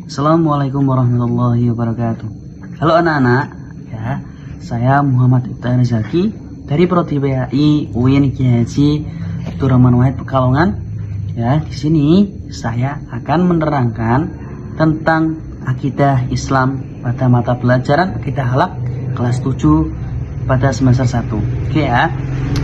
Assalamualaikum warahmatullahi wabarakatuh. Halo anak-anak, ya, saya Muhammad Ibta Rezaki dari Prodi PAI UIN Kiai Haji Abdurrahman Wahid Pekalongan. Ya, di sini saya akan menerangkan tentang akidah Islam pada mata pelajaran akidah halak kelas 7 pada semester 1. Oke ya.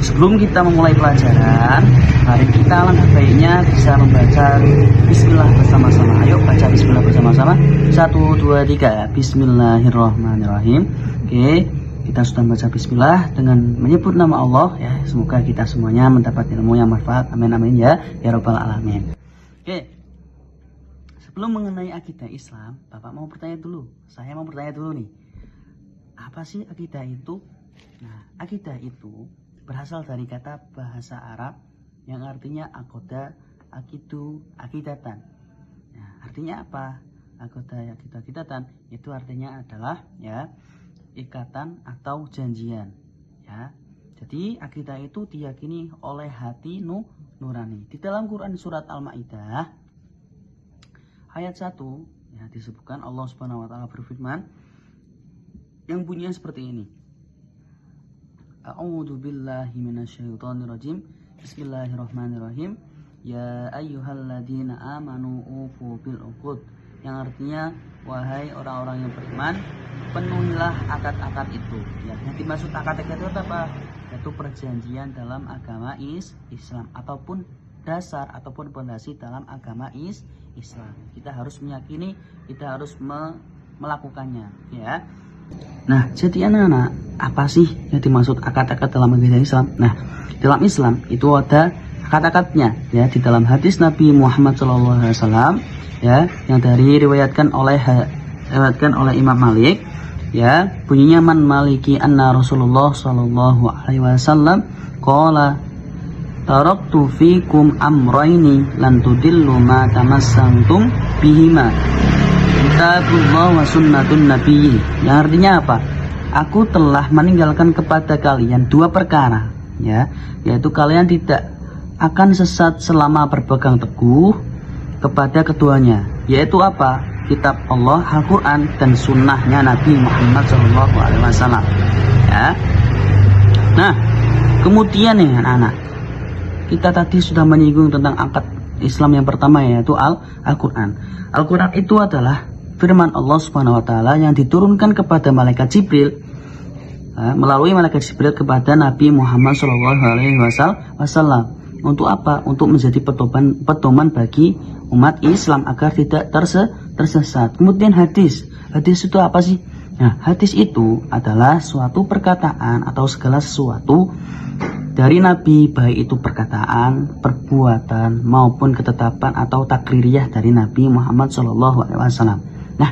Sebelum kita memulai pelajaran, mari kita alangkah baiknya bisa membaca bismillah bersama-sama. Ayo baca bismillah bersama-sama. 1 2 3. Bismillahirrahmanirrahim. Oke, kita sudah membaca bismillah dengan menyebut nama Allah ya. Semoga kita semuanya mendapat ilmu yang manfaat. Amin amin ya rabbal alamin. Oke. Sebelum mengenai akidah Islam, Bapak mau bertanya dulu. Saya mau bertanya dulu nih. Apa sih akidah itu? Nah, akidah itu berasal dari kata bahasa Arab yang artinya akoda, akidu, akidatan. Nah, artinya apa? Akoda, akidu, akidatan itu artinya adalah ya ikatan atau janjian. Ya, jadi akidah itu diyakini oleh hati nurani. Di dalam Quran surat Al-Maidah ayat 1 ya disebutkan Allah Subhanahu wa taala berfirman yang bunyinya seperti ini. A'udzu billahi minasyaitonir rajim. Bismillahirrahmanirrahim. Ya ayyuhalladzina amanu ufu bil uqud. Yang artinya wahai orang-orang yang beriman, penuhilah akad-akad itu. Ya, yang dimaksud akad-akad itu apa? Yaitu perjanjian dalam agama Islam ataupun dasar ataupun pondasi dalam agama Islam. Kita harus meyakini, kita harus melakukannya, ya. Nah, jadi anak-anak, apa sih yang dimaksud akad-akad dalam agama Islam? Nah, dalam Islam itu ada akad-akadnya, ya, di dalam hadis Nabi Muhammad SAW, ya, yang diriwayatkan oleh Imam Malik, ya, bunyinya man maliki anna Rasulullah sallallahu alaihi wasallam qala taraktu fikum amraini lan tudillu ma tamassantum bihima kitabullah wa sunnatun nabiyyi. Yang artinya apa? Aku telah meninggalkan kepada kalian dua perkara, ya, yaitu kalian tidak akan sesat selama berpegang teguh kepada keduanya, yaitu apa? Kitab Allah, Al-Quran, dan sunnahnya Nabi Muhammad SAW. Ya. Nah, kemudian nih anak-anak, kita tadi sudah menyinggung tentang akad Islam yang pertama, yaitu Al-Quran. Al-Quran itu adalah firman Allah Subhanahu wa taala yang diturunkan kepada malaikat Jibril melalui malaikat Jibril kepada Nabi Muhammad SAW. Untuk apa? Untuk menjadi pedoman bagi umat Islam agar tidak tersesat. Kemudian hadis itu apa sih? Nah, hadis itu adalah suatu perkataan atau segala sesuatu dari Nabi, baik itu perkataan, perbuatan maupun ketetapan atau takririyah dari Nabi Muhammad SAW. Nah,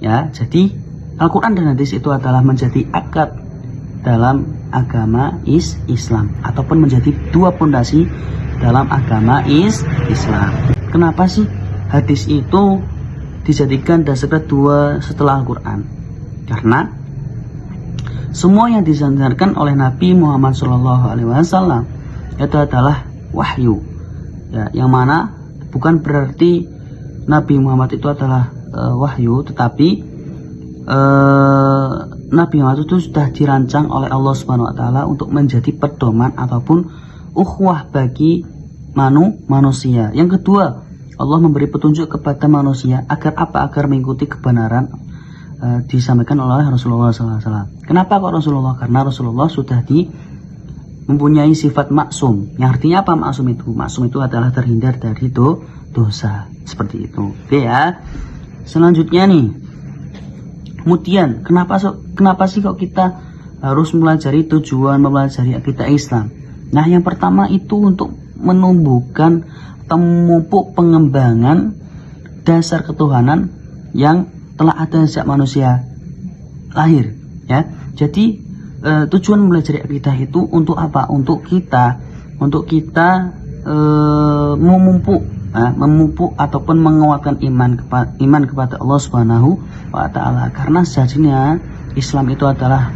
ya, jadi Al-Quran dan hadis itu adalah menjadi akad dalam agama Islam ataupun menjadi dua pondasi dalam agama Islam. Kenapa sih hadis itu dijadikan dasar kedua setelah Al-Quran? Karena semua yang disandarkan oleh Nabi Muhammad SAW itu adalah wahyu, ya, yang mana bukan berarti Nabi Muhammad itu adalah wahyu, tetapi Nabi Muhammad itu sudah dirancang oleh Allah Subhanahu wa taala untuk menjadi pedoman ataupun ukhuwah bagi manusia. Yang kedua, Allah memberi petunjuk kepada manusia agar apa? Agar mengikuti kebenaran disampaikan oleh Rasulullah SAW. Kenapa kok Rasulullah? Karena Rasulullah sudah mempunyai sifat maksum. Yang artinya apa maksum itu? Maksum itu adalah terhindar dari dosa. Seperti itu. Oke ya. Selanjutnya nih, kemudian kenapa sih kok kita harus mempelajari tujuan mempelajari akidah Islam? Nah, yang pertama itu untuk menumbuhkan atau memupuk pengembangan dasar ketuhanan yang telah ada sejak manusia lahir, ya. Jadi tujuan mempelajari akidah itu untuk apa? Untuk kita memupuk ataupun menguatkan iman kepada Allah Subhanahu wa taala. Karena sejatinya Islam itu adalah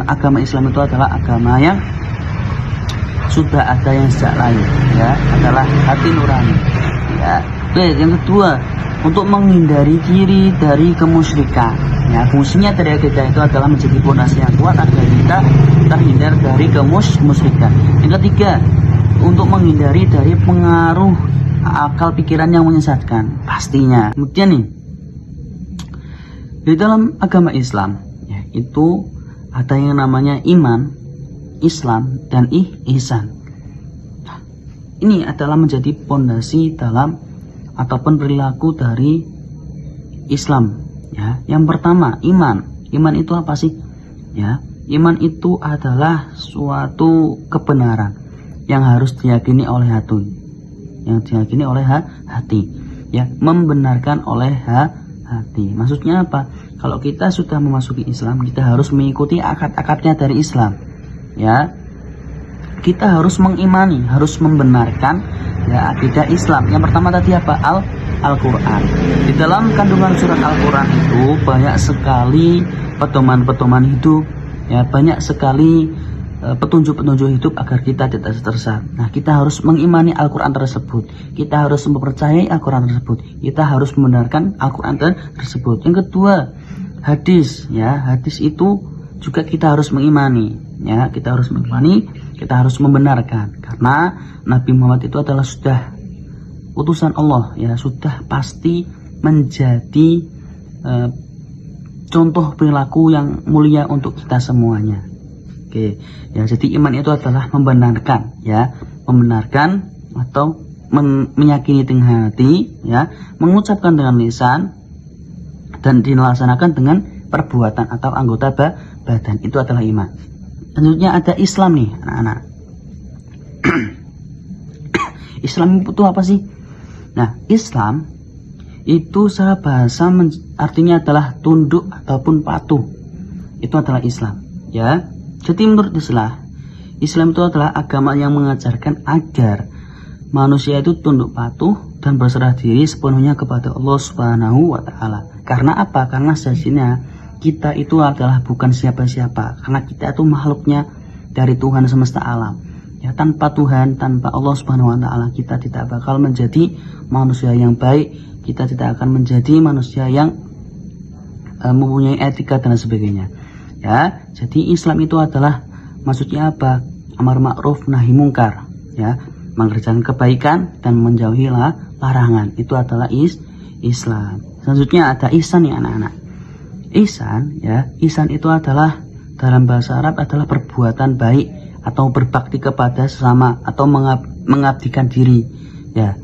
agama Islam itu adalah agama yang sudah ada yang sejak lahir, ya, adalah hati nurani, ya. Oke, yang kedua, untuk menghindari diri dari kemusyrikan. Ya, fungsinya dari akidah itu adalah menjadi fondasi yang kuat agar kita terhindar dari kemusyrikan. Yang ketiga, untuk menghindari dari pengaruh akal pikiran yang menyesatkan. Pastinya. Kemudian nih, di dalam agama Islam, ya, itu ada yang namanya iman, Islam, dan ihsan. Ini adalah menjadi fondasi dalam ataupun perilaku dari Islam. Ya, yang pertama, iman. Iman itu apa sih? Ya, iman itu adalah suatu kebenaran yang harus diyakini oleh hati. Yang diyakini oleh hati. Ya, membenarkan oleh hati. Maksudnya apa? Kalau kita sudah memasuki Islam, kita harus mengikuti akad-akadnya dari Islam. Ya, kita harus mengimani, harus membenarkan ya akidah Islam. Yang pertama tadi apa? Al-Quran. Di dalam kandungan surat Al-Quran itu banyak sekali pedoman-pedoman hidup, ya, banyak sekali petunjuk-petunjuk hidup agar kita tidak tersesat. Nah, kita harus mengimani Al-Quran tersebut. Kita harus mempercayai Al-Quran tersebut. Kita harus membenarkan Al-Quran tersebut. Yang kedua, hadis. Ya, hadis itu juga kita harus mengimani. Ya, kita harus mengimani, kita harus membenarkan. Karena Nabi Muhammad itu adalah sudah utusan Allah. Ya, sudah pasti menjadi contoh perilaku yang mulia untuk kita semuanya. Oke, ya, jadi iman itu adalah membenarkan, ya, membenarkan atau meyakini dengan hati, ya, mengucapkan dengan lisan dan dilaksanakan dengan perbuatan atau anggota badan. Itu adalah iman. Selanjutnya ada Islam nih, anak-anak. Islam itu apa sih? Nah, Islam itu secara bahasa artinya adalah tunduk ataupun patuh. Itu adalah Islam, ya. Jadi menurut Islam itu adalah agama yang mengajarkan agar manusia itu tunduk patuh dan berserah diri sepenuhnya kepada Allah Subhanahu wa Ta'ala. Karena apa? Karena sejatinya kita itu adalah bukan siapa-siapa. Karena kita itu makhluknya dari Tuhan semesta alam. Ya, tanpa Tuhan, tanpa Allah Subhanahu wa Ta'ala, kita tidak bakal menjadi manusia yang baik. Kita tidak akan menjadi manusia yang mempunyai etika dan sebagainya. Ya, jadi Islam itu adalah maksudnya apa? Amar ma'ruf nahi mungkar, ya, mengerjakan kebaikan dan menjauhi larangan. Itu adalah Islam. Selanjutnya ada ihsan nih, anak-anak. Ihsan, ya, ihsan itu adalah dalam bahasa Arab adalah perbuatan baik atau berbakti kepada sesama atau mengabdikan diri, ya.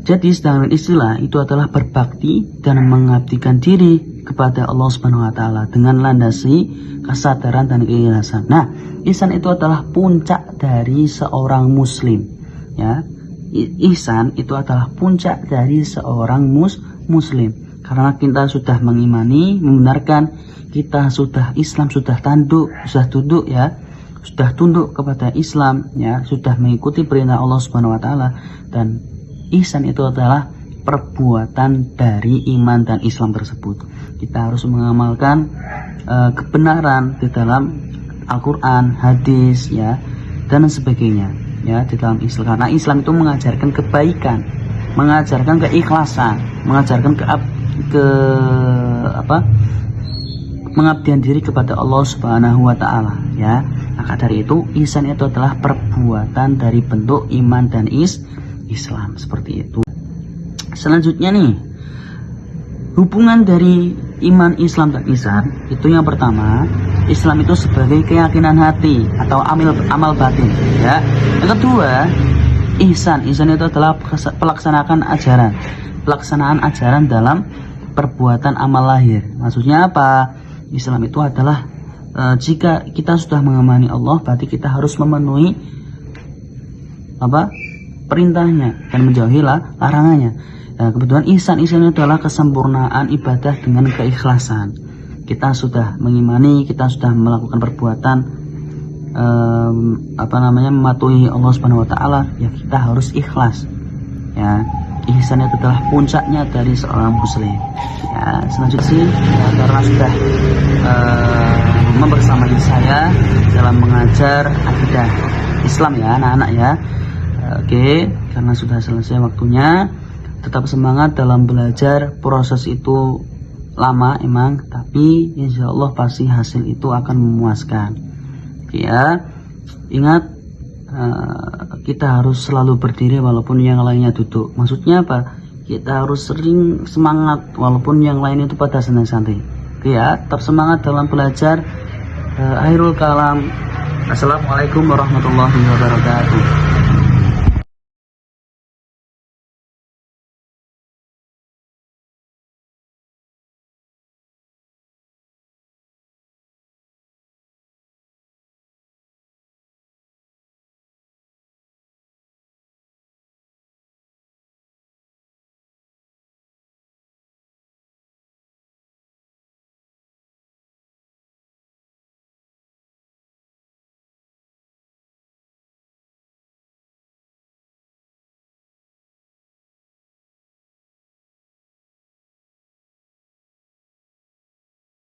Jadi sedangkan istilah itu adalah berbakti dan mengabdikan diri kepada Allah Subhanahu wa Ta'ala dengan landasi kesadaran dan keikhlasan. Nah, ihsan itu adalah puncak dari seorang muslim, ya. Ihsan itu adalah puncak dari seorang muslim. Karena kita sudah mengimani, membenarkan, kita sudah Islam, sudah tunduk, ya, sudah tunduk kepada Islam, ya, sudah mengikuti perintah Allah Subhanahu wa Ta'ala. Dan ihsan itu adalah perbuatan dari iman dan Islam tersebut. Kita harus mengamalkan kebenaran di dalam Al-Quran, hadis, ya, dan sebagainya, ya, di dalam Islam. Karena Islam itu mengajarkan kebaikan, mengajarkan keikhlasan, mengajarkan mengabdian diri kepada Allah Subhanahu wa Ta'ala, ya. Maka dari itu ihsan itu adalah perbuatan dari bentuk iman dan Islam, seperti itu. Selanjutnya nih, hubungan dari iman, Islam, dan ihsan itu yang pertama, Islam itu sebagai keyakinan hati atau amal batin, ya. Yang kedua, ihsan itu adalah pelaksanaan ajaran dalam perbuatan amal lahir. Maksudnya apa? Islam itu adalah jika kita sudah mengemani Allah, berarti kita harus memenuhi perintahnya dan menjauhi larangannya. Nah, kebetulan ihsan itu adalah kesempurnaan ibadah dengan keikhlasan. Kita sudah mengimani, kita sudah melakukan perbuatan mematuhi Allah Subhanahu wa Ta'ala, ya, kita harus ikhlas, ya. Ihsan itu adalah puncaknya dari seorang muslim, ya. Selanjutnya sih, ya, karena sudah membersamai saya dalam mengajar akidah Islam, ya, anak-anak, ya. Oke, karena sudah selesai waktunya, tetap semangat dalam belajar. Proses itu lama emang, tapi insya Allah pasti hasil itu akan memuaskan. Ya, ingat, kita harus selalu berdiri walaupun yang lainnya duduk. Maksudnya apa? Kita harus sering semangat walaupun yang lain itu pada santai-santai. Ya, tetap semangat dalam belajar. Akhirul kalam. Assalamualaikum warahmatullahi wabarakatuh.